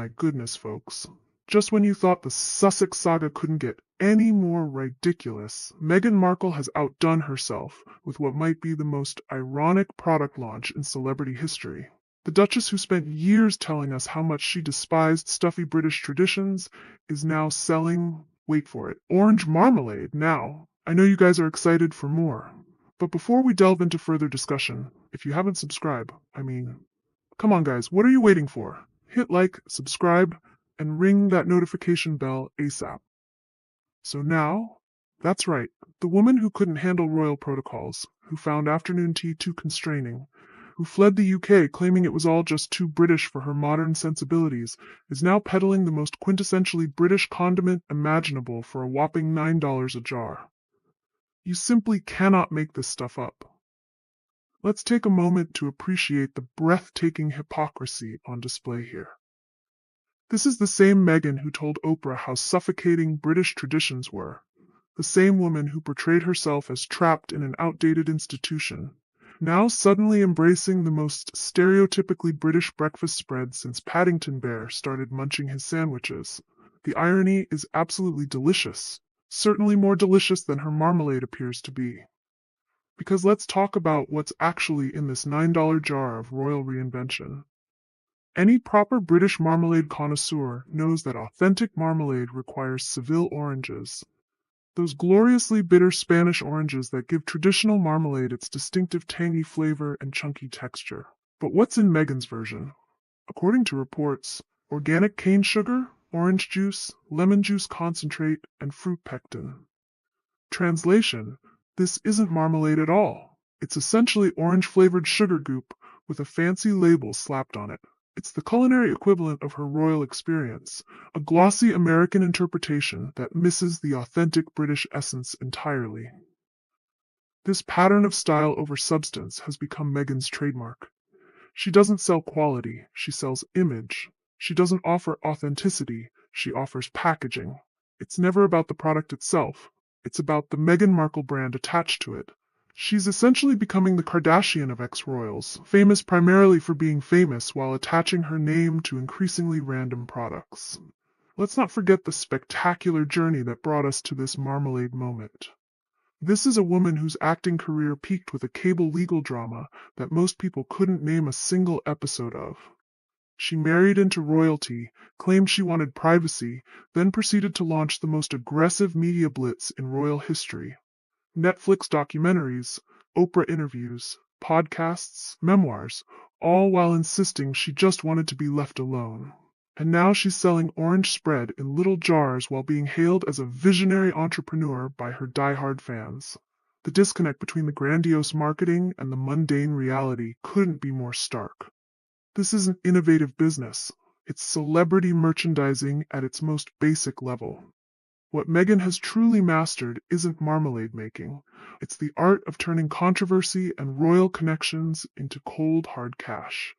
my goodness, folks. Just when you thought the Sussex saga couldn't get any more ridiculous, Meghan Markle has outdone herself with what might be the most ironic product launch in celebrity history. The Duchess, who spent years telling us how much she despised stuffy British traditions, is now selling, wait for it, orange marmalade now. I know you guys are excited for more. But before we delve into further discussion, if you haven't subscribed, come on guys, what are you waiting for? Hit like, subscribe, and ring that notification bell ASAP. So now, that's right, the woman who couldn't handle royal protocols, who found afternoon tea too constraining, who fled the UK claiming it was all just too British for her modern sensibilities, is now peddling the most quintessentially British condiment imaginable for a whopping $9 a jar. You simply cannot make this stuff up. Let's take a moment to appreciate the breathtaking hypocrisy on display here. This is the same Meghan who told Oprah how suffocating British traditions were, the same woman who portrayed herself as trapped in an outdated institution, now suddenly embracing the most stereotypically British breakfast spread since Paddington Bear started munching his sandwiches. The irony is absolutely delicious, certainly more delicious than her marmalade appears to be. Because let's talk about what's actually in this $9 jar of royal reinvention. Any proper British marmalade connoisseur knows that authentic marmalade requires Seville oranges, those gloriously bitter Spanish oranges that give traditional marmalade its distinctive tangy flavor and chunky texture. But what's in Meghan's version? According to reports, organic cane sugar, orange juice, lemon juice concentrate, and fruit pectin. Translation: this isn't marmalade at all. It's essentially orange-flavored sugar goop with a fancy label slapped on it. It's the culinary equivalent of her royal experience, a glossy American interpretation that misses the authentic British essence entirely. This pattern of style over substance has become Meghan's trademark. She doesn't sell quality, she sells image. She doesn't offer authenticity, she offers packaging. It's never about the product itself. It's about the Meghan Markle brand attached to it. She's essentially becoming the Kardashian of ex-royals, famous primarily for being famous while attaching her name to increasingly random products. Let's not forget the spectacular journey that brought us to this marmalade moment. This is a woman whose acting career peaked with a cable legal drama that most people couldn't name a single episode of. She married into royalty, claimed she wanted privacy, then proceeded to launch the most aggressive media blitz in royal history. Netflix documentaries, Oprah interviews, podcasts, memoirs, all while insisting she just wanted to be left alone. And now she's selling orange spread in little jars while being hailed as a visionary entrepreneur by her diehard fans. The disconnect between the grandiose marketing and the mundane reality couldn't be more stark. This isn't innovative business. It's celebrity merchandising at its most basic level. What Meghan has truly mastered isn't marmalade making. It's the art of turning controversy and royal connections into cold, hard cash.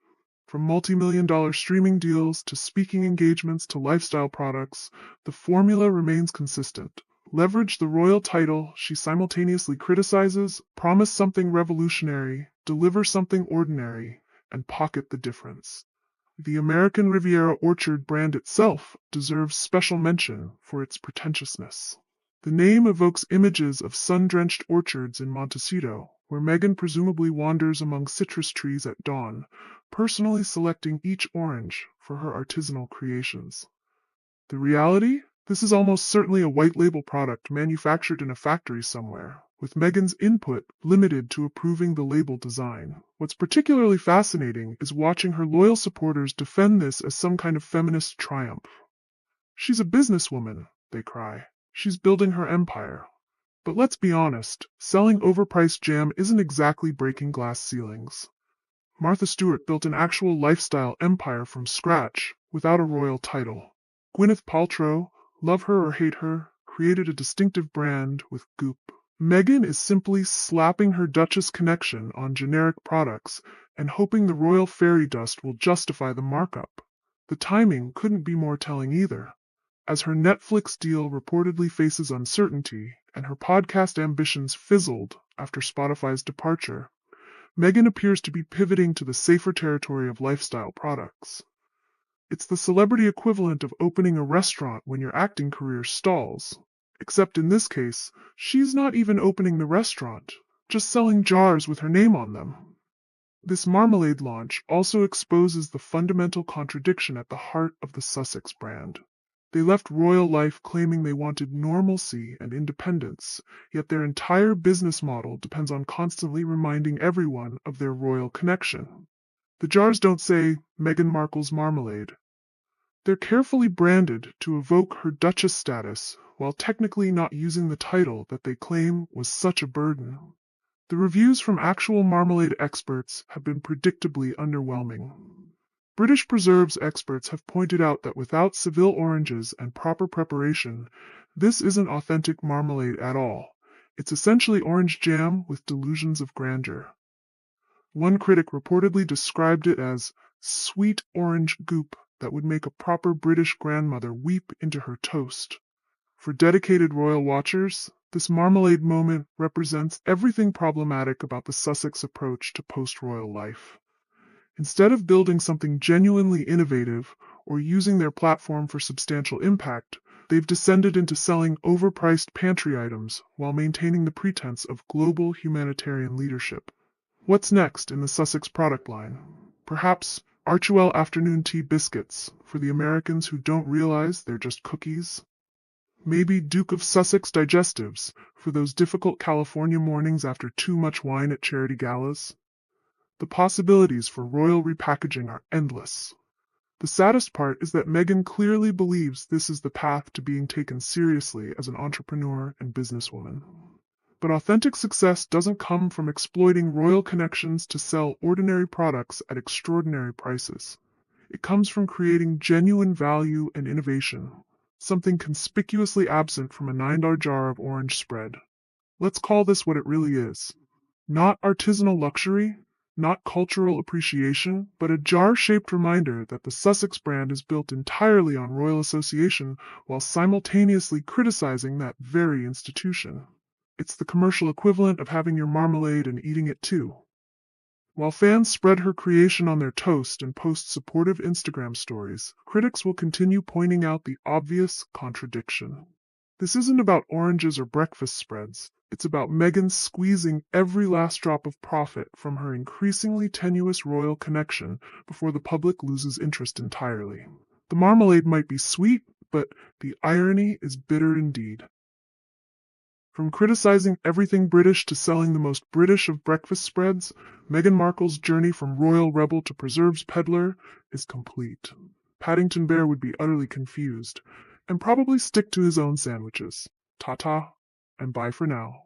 From multi-million-dollar streaming deals to speaking engagements to lifestyle products, the formula remains consistent. Leverage the royal title she simultaneously criticizes, promise something revolutionary, deliver something ordinary, and pocket the difference. The American Riviera Orchard brand itself deserves special mention for its pretentiousness. The name evokes images of sun-drenched orchards in Montecito, where Meghan presumably wanders among citrus trees at dawn, personally selecting each orange for her artisanal creations. The reality? This is almost certainly a white label product manufactured in a factory somewhere, with Meghan's input limited to approving the label design. What's particularly fascinating is watching her loyal supporters defend this as some kind of feminist triumph. She's a businesswoman, they cry. She's building her empire. But let's be honest, selling overpriced jam isn't exactly breaking glass ceilings. Martha Stewart built an actual lifestyle empire from scratch without a royal title. Gwyneth Paltrow, love her or hate her, created a distinctive brand with Goop. Meghan is simply slapping her Duchess connection on generic products and hoping the royal fairy dust will justify the markup. The timing couldn't be more telling either. As her Netflix deal reportedly faces uncertainty and her podcast ambitions fizzled after Spotify's departure, Meghan appears to be pivoting to the safer territory of lifestyle products. It's the celebrity equivalent of opening a restaurant when your acting career stalls. Except in this case, she's not even opening the restaurant, just selling jars with her name on them. This Marmalade launch also exposes the fundamental contradiction at the heart of the Sussex brand. They left royal life claiming they wanted normalcy and independence, yet their entire business model depends on constantly reminding everyone of their royal connection. The jars don't say Meghan Markle's Marmalade. They're carefully branded to evoke her Duchess status while technically not using the title that they claim was such a burden. The reviews from actual marmalade experts have been predictably underwhelming. British preserves experts have pointed out that without Seville oranges and proper preparation, this isn't authentic marmalade at all. It's essentially orange jam with delusions of grandeur. One critic reportedly described it as sweet orange goop that would make a proper British grandmother weep into her toast. For dedicated royal watchers, this marmalade moment represents everything problematic about the Sussex approach to post-royal life. Instead of building something genuinely innovative or using their platform for substantial impact, they've descended into selling overpriced pantry items while maintaining the pretense of global humanitarian leadership. What's next in the Sussex product line? Perhaps Archewell afternoon tea biscuits for the Americans who don't realize they're just cookies? Maybe Duke of Sussex digestives for those difficult California mornings after too much wine at charity galas? The possibilities for royal repackaging are endless. The saddest part is that Meghan clearly believes this is the path to being taken seriously as an entrepreneur and businesswoman. But authentic success doesn't come from exploiting royal connections to sell ordinary products at extraordinary prices. It comes from creating genuine value and innovation, something conspicuously absent from a $9 jar of orange spread. Let's call this what it really is. Not artisanal luxury, not cultural appreciation, but a jar-shaped reminder that the Sussex brand is built entirely on royal association while simultaneously criticizing that very institution. It's the commercial equivalent of having your marmalade and eating it too. While fans spread her creation on their toast and post supportive Instagram stories, critics will continue pointing out the obvious contradiction. This isn't about oranges or breakfast spreads. It's about Meghan squeezing every last drop of profit from her increasingly tenuous royal connection before the public loses interest entirely. The marmalade might be sweet, but the irony is bitter indeed. From criticizing everything British to selling the most British of breakfast spreads, Meghan Markle's journey from royal rebel to preserves peddler is complete. Paddington Bear would be utterly confused, and probably stick to his own sandwiches. Ta-ta, and bye for now.